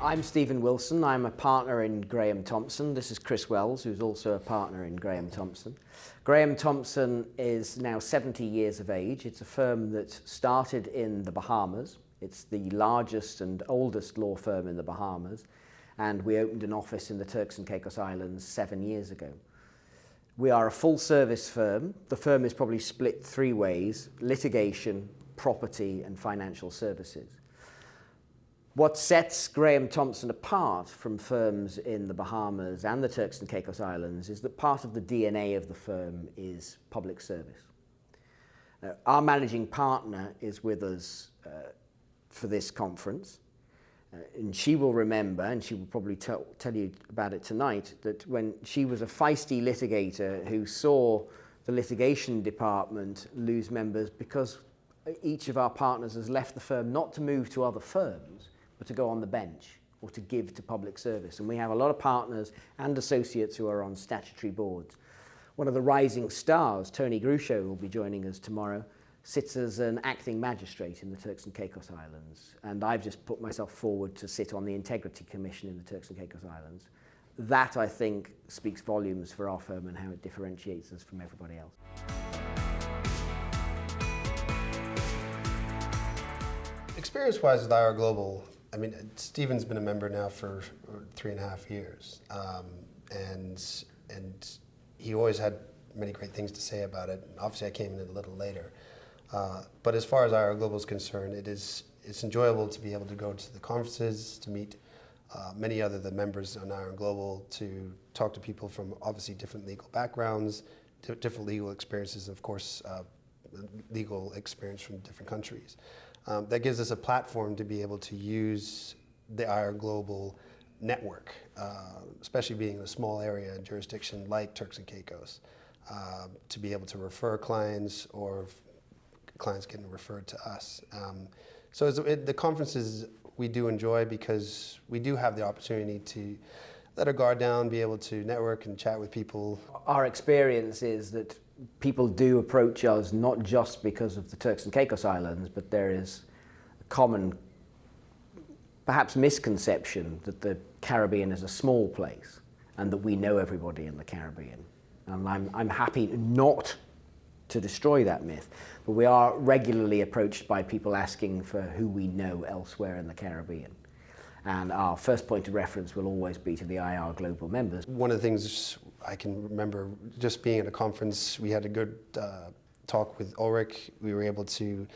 I'm Stephen Wilson. I'm a partner in GrahamThompson. This is Chris Wells, who's also a partner in GrahamThompson. GrahamThompson is now 70 years of age. It's a firm that started in the Bahamas. It's the largest and oldest law firm in the Bahamas, and we opened an office in the Turks and Caicos Islands 7 years ago. We are a full-service firm. The firm is probably split three ways: litigation, property, and financial services. What sets GrahamThompson apart from firms in the Bahamas and the Turks and Caicos Islands is that part of the DNA of the firm is public service. Our managing partner is with us for this conference, and she will remember, and she will probably tell you about it tonight, that when she was a feisty litigator who saw the litigation department lose members because each of our partners has left the firm not to move to other firms, but to go on the bench or to give to public service. And we have a lot of partners and associates who are on statutory boards. One of the rising stars, Tony Grucho, who will be joining us tomorrow, sits as an acting magistrate in the Turks and Caicos Islands. And I've just put myself forward to sit on the Integrity Commission in the Turks and Caicos Islands. That, I think, speaks volumes for our firm and how it differentiates us from everybody else. Experience-wise with IR Global, I mean, Stephen's been a member now for 3.5 years, and he always had many great things to say about it. Obviously, I came in a little later, but as far as IR Global is concerned, it's enjoyable to be able to go to the conferences, to meet many other the members on IR Global, to talk to people from obviously different legal backgrounds, different legal experiences, of course, legal experience from different countries. That gives us a platform to be able to use the IR Global network, especially being in a small area and jurisdiction like Turks and Caicos, to be able to refer clients or clients getting referred to us. So the conferences we do enjoy because we do have the opportunity to let our guard down, be able to network and chat with people. Our experience is that people do approach us not just because of the Turks and Caicos Islands, but there is a common, perhaps misconception that the Caribbean is a small place and that we know everybody in the Caribbean. And I'm happy not to destroy that myth, but we are regularly approached by people asking for who we know elsewhere in the Caribbean. And our first point of reference will always be to the IR Global members. One of the things I can remember just being at a conference, we had a good talk with Ulrich. We were able to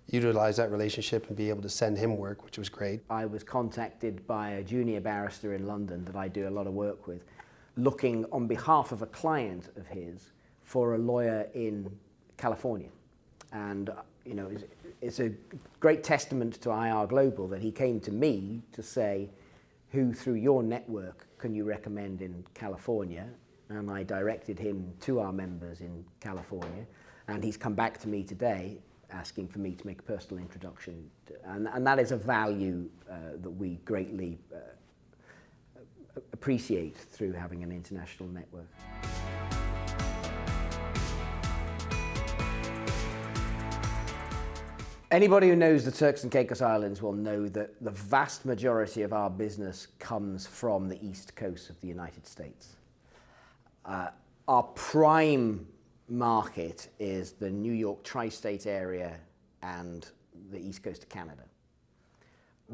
utilize that relationship and be able to send him work, which was great. I was contacted by a junior barrister in London that I do a lot of work with, looking on behalf of a client of his for a lawyer in California. And it's a great testament to IR Global that he came to me to say, who through your network can you recommend in California? And I directed him to our members in California, and he's come back to me today asking for me to make a personal introduction. And that is a value that we greatly appreciate through having an international network. Anybody who knows the Turks and Caicos Islands will know that the vast majority of our business comes from the east coast of the United States. Our prime market is the New York tri-state area and the east coast of Canada.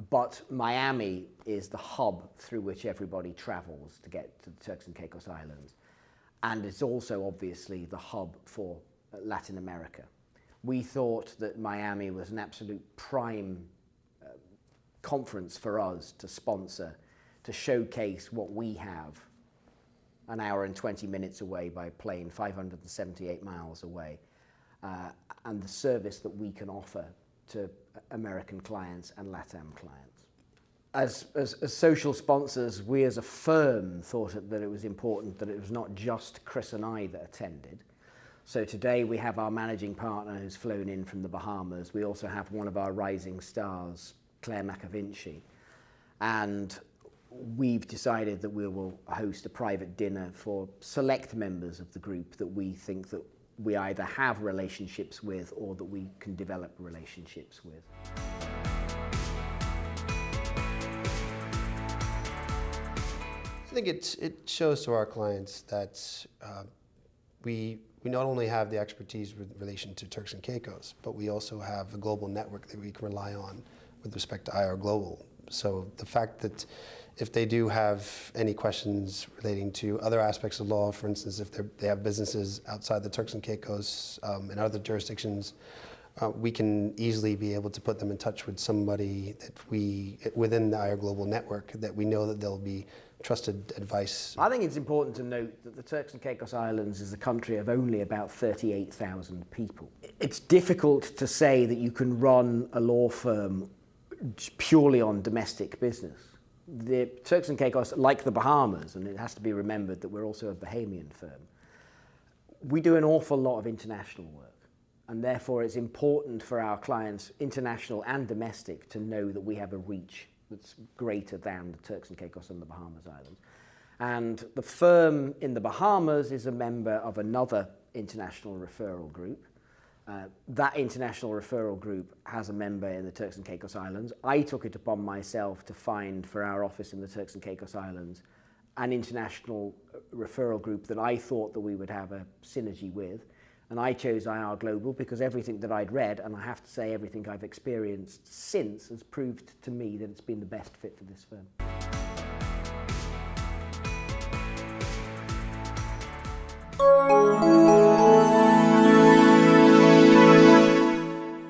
But Miami is the hub through which everybody travels to get to the Turks and Caicos Islands. And it's also obviously the hub for Latin America. We thought that Miami was an absolute prime conference for us to sponsor, to showcase what we have an hour and 20 minutes away by plane, 578 miles away, and the service that we can offer to American clients and LATAM clients. As social sponsors, we as a firm thought that it was important that it was not just Chris and I that attended. So today we have our managing partner who's flown in from the Bahamas. We also have one of our rising stars, Claire McAvinci. And we've decided that we will host a private dinner for select members of the group that we think that we either have relationships with or that we can develop relationships with. I think it shows to our clients that we not only have the expertise with relation to Turks and Caicos, but we also have a global network that we can rely on with respect to IR Global. So the fact that if they do have any questions relating to other aspects of law, for instance, if they have businesses outside the Turks and Caicos and other jurisdictions, we can easily be able to put them in touch with somebody that within the IR Global network, that we know that they'll be trusted advice. I think it's important to note that the Turks and Caicos Islands is a country of only about 38,000 people. It's difficult to say that you can run a law firm purely on domestic business. The Turks and Caicos, like the Bahamas, and it has to be remembered that we're also a Bahamian firm, we do an awful lot of international work. And therefore it's important for our clients, international and domestic, to know that we have a reach that's greater than the Turks and Caicos and the Bahamas Islands. And the firm in the Bahamas is a member of another international referral group. That international referral group has a member in the Turks and Caicos Islands. I took it upon myself to find for our office in the Turks and Caicos Islands an international referral group that I thought that we would have a synergy with. And I chose IR Global because everything that I'd read, and I have to say everything I've experienced since, has proved to me that it's been the best fit for this firm.